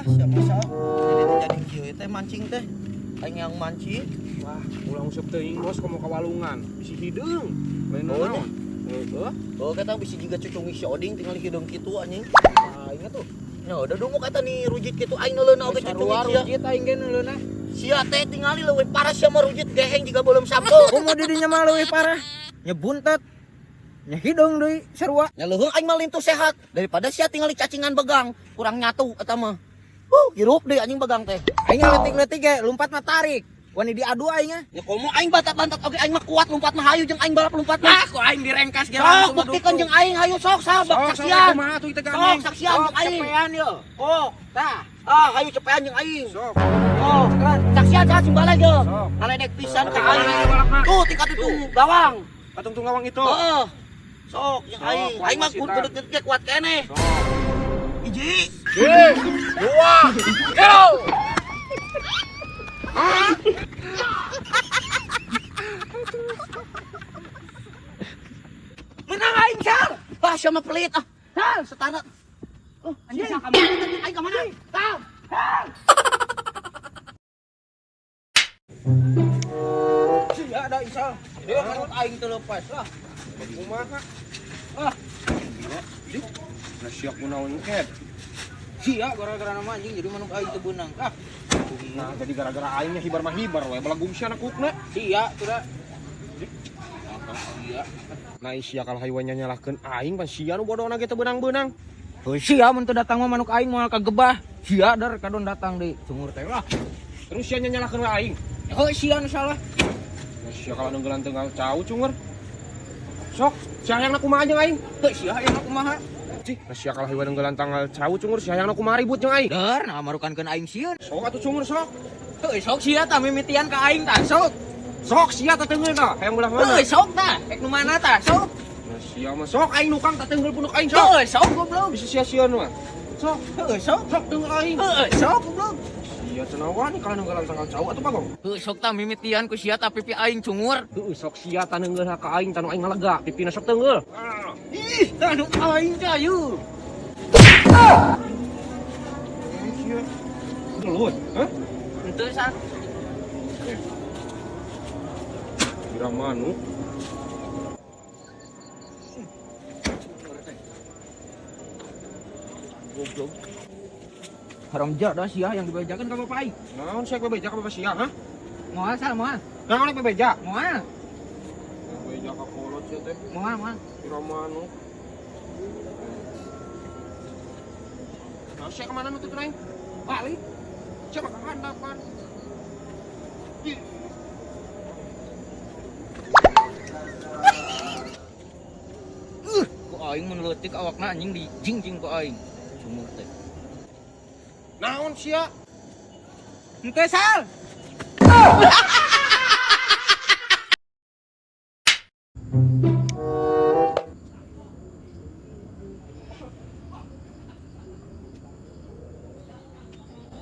siapa sah? Jadi kieu teh mancing teh. Aing yang mancing. Wah, ulang usap teuing bos komo ka walungan. Bisi hideung. Lain Oh, naon? Heeh. Oh, kata bisa juga cucungi si Oding tinggal hidung kitu anjing. Ah, ingat tuh. Ya udah dulu kata nih rujit kitu aing neuleuna oge cucungi sia. Rujit aing ge neuleuna. Sia teh tingali leuwih parah sia mah rujit geheng jika belum sampo. Kumaha didinya mah leuwih parah. Nya buntet. Nya hidung deui sarua. Ya leuheung aing mah lintu sehat daripada sia tingali cacingan begang, kurang nyatu eta mah. Hirup deui anjing begang teh. Aing leutik-leutik ge lompat mah tarik. Wani diadu aing nya. Ya komo aing batat-bantat oge aing mah kuat lompat mah hayu jeung aing balap lompat mah. Kok aing direngkas ge Sok buktikan jeung aing hayu sok sabak saksian. Kumaha tuh teh Sok gandeng. saksian jeung aing. Cepean yo. Oh, Tah. hayu cepean jeung aing. Sok. Oh, saksian saha simbalai ge. Sok. Ngaledek pisan ka Aing aing. balak mah. Tuh tingkat itu gawang. Katungtung gawang itu. Heeh. Sok jeung Sok, aing. Aing mah kuat gede ge kuat keneh. Sok. Hiji. Dua. Go. Menang aing, Sal. Ah, sia mah pelit ah. Sal, setara. Oh, anjing ka mana tadi? Aing ka mana? Sal. Sia ada isal. Dia kan aing teu lepas lah. Kumaha? Ah, Nah siap kunaon ket. sia gara-gara nama anjing jadi manuk aing teu beunang. Ah, Nah, jadi gara-gara aingnya hibar mah hibar we belagung sia kukna. sia teu da. Sia. Nah, sia kalau haywannya nyalahkeun aing pan sia nu bodona ge teu beunang-beunang. Heuh sia mun teu datang mah manuk aing moal kagebah. Sia dar kadon datang deui sumur teh lah. Terus sia nyalahkeun we aing. Heuh sia nu salah. Nah, sia kalau nunggelan teu cau cungur. Sok, sia hayangna kumaha jeung aing? Teu sia aya kumaha. Cih, nah sia kalau hayang nunggelan tanggal cau cungur sia hayangna kumaha ribut jeung aing? Dar nah marukankeun aing sieun. Sok atuh cungur sok. Heuh sok sia tah mimitian ka aing tah sok. Sok sia teh teungeul tah, hayang belah mana? Heuh sok tah, ek nu mana tah sok. Nah, sia mah sok aing nukang teh teungeul punuk aing sok. Heuh sok goblok. Bisa sia-sia nu mah. Sok, Heuh sok. sok teungeul aing. Heuh sok goblok. Sia cenah wani kalau nunggelan tanggal cau atuh bagong. Heuh sok tah mimitian ku sia tah pipi aing cungur. Heuh sok sia tah nunggeul ka aing tanu aing ngalega, pipina sok teungeul. Ih, tah nu aing tah yeuh. Sia. Gelut, hah? Henteu san. Kira manuk. Goblok. Haram dah sia yang dibejakan ka bapak aing. Naon sia bebeja ka bapak sia, hah? Moal sal moal. Naon bebeja? Moal. Bebeja ka kolot sia teh. Moal. Kira manuk. Nah, sia kemana nutut aing? Balik. Sia bakal handapan. Ku aing mun leutik awakna anjing di jing ku aing. Sumur teh. Naon sia? Henteu sal.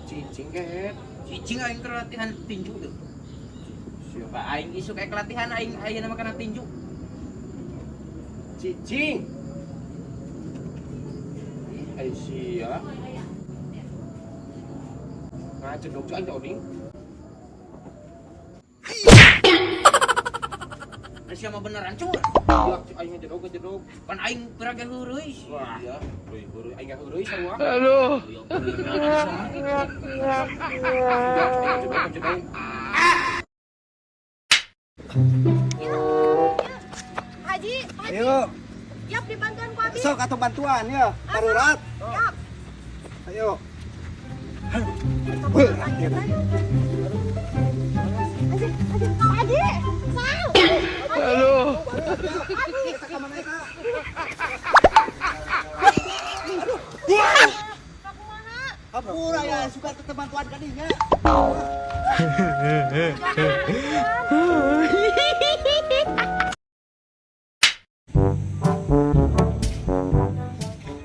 Cicing ket. Cicing aing keur latihan tinju tuh. Siapa aing isuk kayak latihan aing ayeuna mah kana tinju. Cicing. Ai sia. Ngajeng dong aing oding. Da sia mah beneran cur. Ya, aing jedog. Pan aing piraga heureui. Wah, Iya. heureui aing heureui sarua. Aduh. Jedog. Haji, Ayo, siap dibantuan ku Abi. sok atau bantuan ya, darurat. Siap. Ayo. Haji, Sal. Aduh. Kapura ya, suka tetep bantuan kadinya.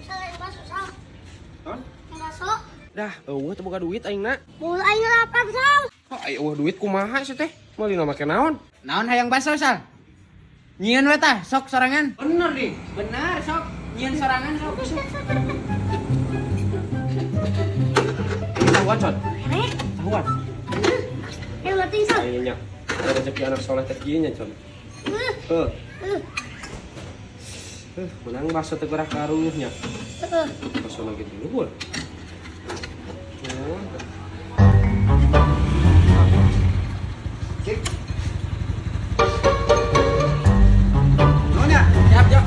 Sal yang masuk, Sal. Hah? Yang masuk. Dah, eueuh teu boga duit aingna. Mulai aing lapar, Sal. Oh, ai eueuh duit kumaha sih teh? Meuli na make naon? Naon hayang baso sal? Nyieun we tah, sok sorangan. Bener nih. Benar, sok. Nyieun sorangan sok. Tahuan, Con. Eh, Tahuan. latih Sal. Kayaknya ada rezeki anak soleh tekinya, Con. Menang bakso tegerak karunya. Bakso lagi dulu, Cik. Nonya. Siap, siap.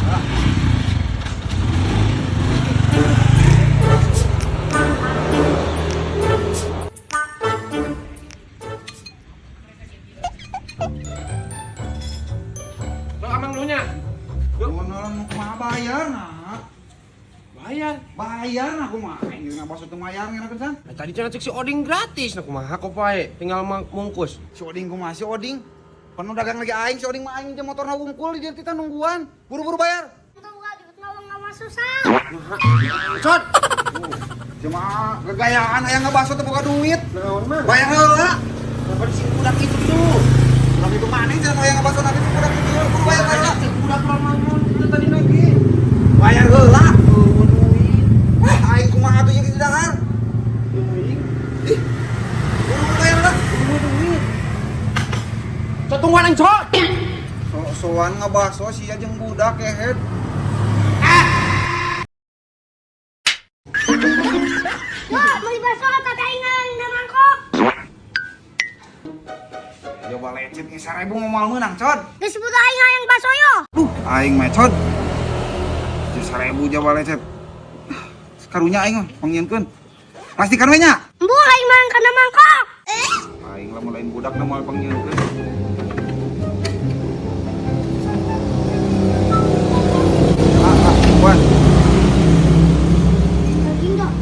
Lo amang dulunya. Yuk. Nonon kumaha bayar nah. Bayar. Bayar nah kumaha. Ini bakso teu mayar ngena kan. Tadi cenah cek si Oding gratis, nah kumaha kok pae, tinggal mungkus. Si Oding kumaha si Oding? Panu dagang lagi aing si Oding mah aing jeung motorna wungkul di dieu kita nungguan. Buru-buru bayar. Untuk buka duit ngawang nggak masuk Sal. Con. Cuma gagayaan aya ngabaso teu boga duit. Naon mah? Bayar heula. Kenapa di sini budak itu tuh? Budak itu mana cenah aya ngabaso nanti budak itu buru bayar heula. Budak lama itu tadi lagi. Bayar heula. Aing kumaha atuh jeung di dahar. Ih. Buru bayar heula. Cok tungguan aing, Cok. Soan ngabaso sia jeung budak kehead. Yo, beli bakso tapi aing nggak mangkok. Coba lecet ge 1000 momal meunang, Cod. Geus butuh aing hayang bakso yo. Aing mah, Cod. 1000 coba lecet. Karunya aing mah panggieunkeun. Pastikan we nya. Embu aing mah kana mangkok. Aing lamun lain budak na moal panggieunkeun. Wan. Daging dong.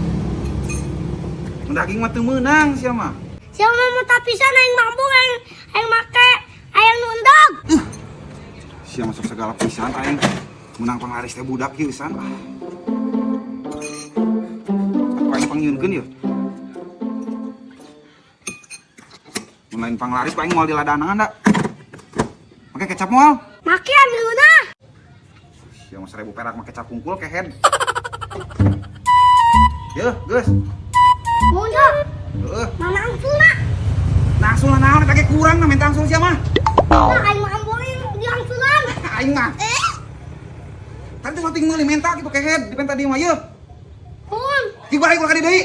Daging mah teu meunang sia mah. Siapa mau tapisan aing mampu aing make ayang nundog. Sia masuk segala pisan aing. Menang panglaris teh budak ieu san. Aing panggieunkeun yeuh. Mun lain panglaris aing moal di ladanan da. Make kecap moal. Make ambiluna. Sia mah 1000 perak make kecap kungkul kehead. Yeuh, geus. Mau yo. Heeh. Mana angsulna? Langsung lah naon eta ge kurang na minta langsung sia mah. Nah, aing mah amboin di angsulan. Aing mah. Tadi tuh ting meuli mental kitu kehead di penta dieu mah yeuh. Pun. Tiba aing ka deui.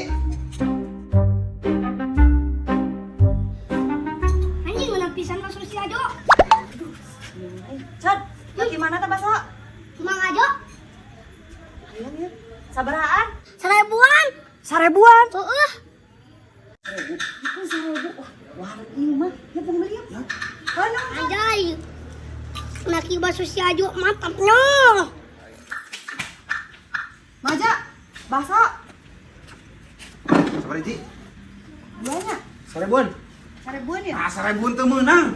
Anjing menang pisan masuk si Ajo. Cod, bagaimana tuh bakso? Mang Ajo, Sabarahan? 1000-an. 1000-an? Heeh. Itu 1000. Wah, iya mah. Ya pembeli ya. Halo. Anjay. Naki bakso si Ajo mantap no. Maja, bakso. Sabar Ci. Duanya. 1000-an. 1000-an ya? Ah 1000 teu meunang.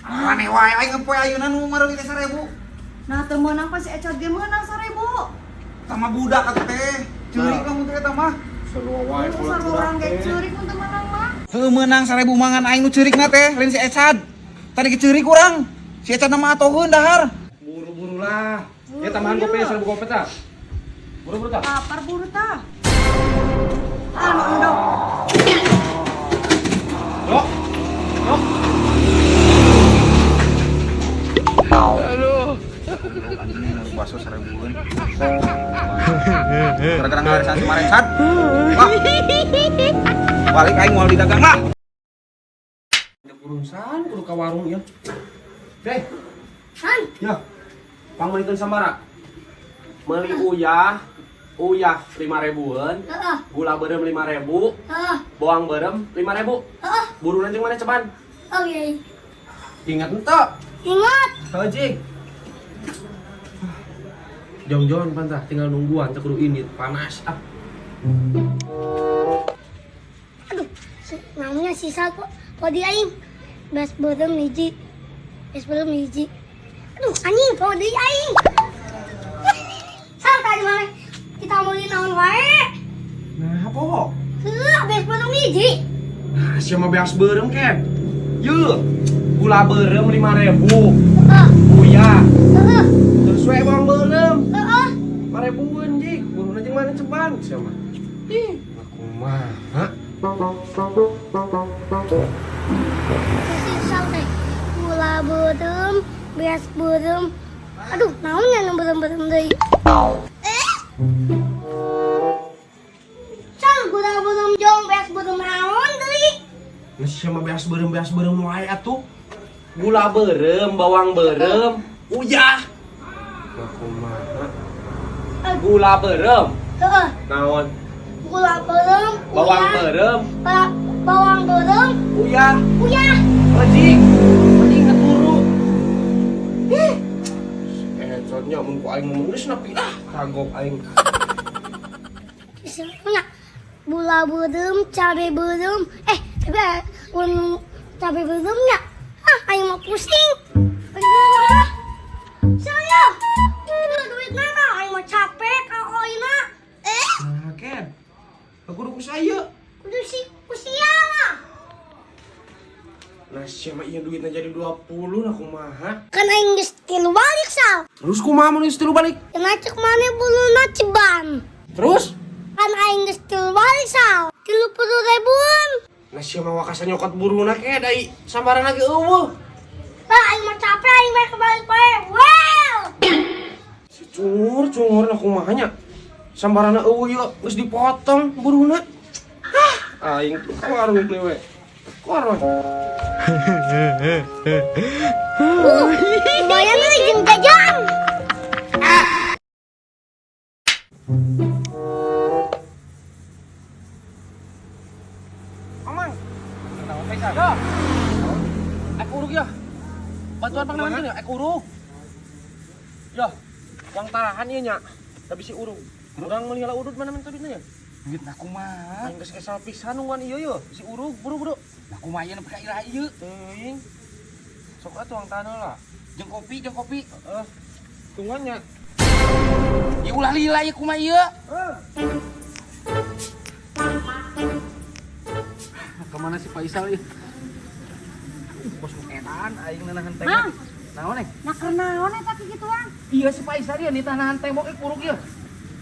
Aneh wae aing empoe ayeuna nu mareuli teh 1000. Nah, teu meunang pas si Ecot ge meunang 1000. Tama budak atuh teh. Ceurik kamu teh eta mah. Sarua wae Lu sarua orang ge ceurik untuk menang mah. Heuh meunang 1000 mangan aing nu ceurikna teh lain si Ecad. Tadi ge ceurik urang. Si Ecad mah atoheun dahar. Buru-buru lah. Ya tambahan kopi 1000 kopi tah. Buru-buru tah. Lapar buru tah. Anu endog. Dok. Dok. Aduh. Anjing nu bakso 1000-an. Gara-gara ngarisan kemarin Sad. Wah. Balik aing moal di dagang lah. Urusan kudu ka warung ya. Deh, Han, ya. Pangulikeun sabaraha? Meuli uyah 5.000-an, heeh, gula beureum 5.000, heeh, bawang beureum 5.000. heeh. Burunan jeung mana ceban? Oke. Ingat henteu? Ingat. Heujing. Jong-jongan pantah tinggal nungguan teu kudu init panas ah. Aduh, namanya sisa kok. Kok di aing. Bes beureum hiji. Aduh, anjing kok di aing. Sal tadi mana? Kita mau di naon wae. Nah, apa? Heuh, bes beureum hiji. Nah, sia mah beas beureum ken. Yeuh, gula beureum 5.000, Heeh, uyah, heeh, terus we bawang beureum heeh. 5.000-an jik. Burunan jeung mana ceban sia mah. Ih, aku mah, hah? Sisa teh. Gula berem, beas berem. Aduh, naonnya nu berem-berem deui. Sang gula berem jeung beas berem naon deui? Nasi sama beas berem wae atuh. Gula berem, bawang berem, uyah. Nah, kumaha? Gula berem. Heeh, Naon? gula berem, Bawang uyah. berem, Bawang berem, uyah. uyah. Anjing. Mending ngaturu. Soalnya mun ku aing ngomong geus nepi kagok aing. Punya gula berem, cabe berem. Tapi cabe beremnya. Ayo mau pusing. Saya. Itu duit mana? Ayo mau capek kau ina. Nah, Ken. Aku udah kusaya. Kudu si usia lah. Nah, siapa iya duitnya jadi 20 nah kumaha. Kan aing geus tilu balik sal. Terus kumaha mun geus tilu balik? Kena cek mana buluna ceban. Terus? Kan aing geus tilu balik sal. 30.000. Nah, siapa wakasa nyokot buruna ke dai sambaran lagi eueuh. Lah aing mah capek aing mah kebalik bae. Well. Si cungur nah kumaha nya. Sambarana eueuh ieu geus dipotong buruna. Aing warung dewe. Warung. Lumayan nih jeung jajan. Amang. Ya. Aku urug ya. Bantuan panganan ya, aku urug. Ya. Uang tahan ieu nya. Da bisi urug. Urang meuli udut mana men tadina ya? Duit na kumaha? Aing geus kesal pisan nungguan ieu yeuh. Si urug buru-buru. Na kumaha ieu nepi ka ira ieu? Teuing. Sok atuh uang tahan heula. Jeung kopi. Tunggannya. Ieu ulah lila ieu kumaha ieu? Kemana si Faisal ieu? Bos edan aing nanahan tembok. Naon nih? Nakar naon eta kigituan? Iya si Faisal ieu nitanahan tembok kurug ieu.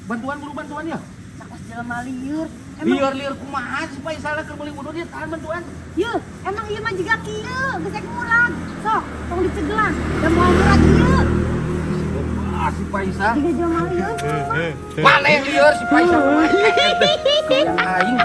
Bantuan ya. Sakas jelema lieur. Liur kumaha si Faisal keur meuli udut ieu tahan bantuan. Yeuh, emang ieu mah jiga kieu, geus ek murag. Sok, tong dicegelan. Da moal murag ieu. Ah si Faisal. Jiga jelema lieur. Maneh liur si Faisal kumaha. Kau aing